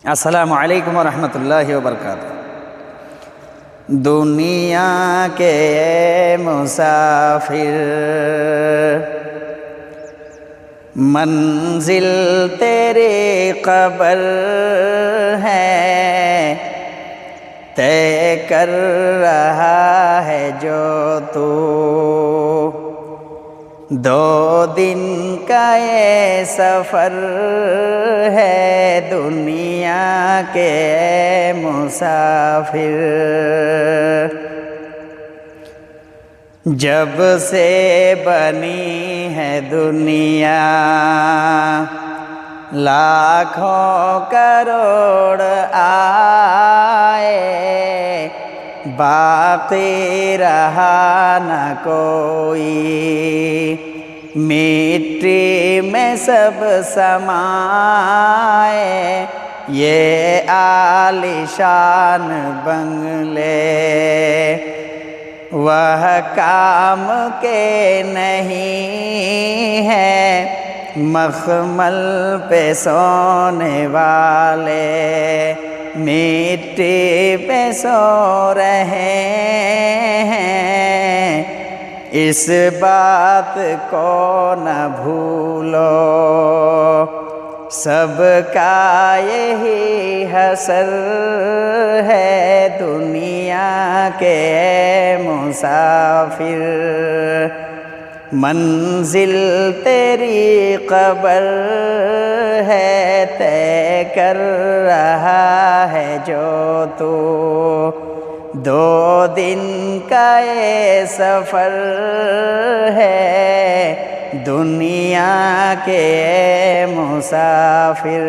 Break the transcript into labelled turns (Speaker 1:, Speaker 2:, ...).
Speaker 1: अस्सलामु अलैकुम वरहमतुल्लाहि वबरकातुहू। दुनिया के मुसाफिर, मंजिल तेरी कब्र है, तय कर रहा है जो तू। 2 दिन का ये सफ़र है दुनिया के मुसाफिर। जब से बनी है दुनिया लाखों करोड़ आए, बाकी रहा न कोई, मिट्टी में सब समाए। ये आलीशान बंगले वह काम के नहीं है, मखमल पे सोने वाले मिट्टी पे सो रहे हैं। इस बात को न भूलो, सबका यही हसर है दुनिया के मुसाफिर। मंजिल तेरी कब्र है, तय कर रहा है जो तू। 2 दिन का ये सफ़र है दुनिया के मुसाफिर।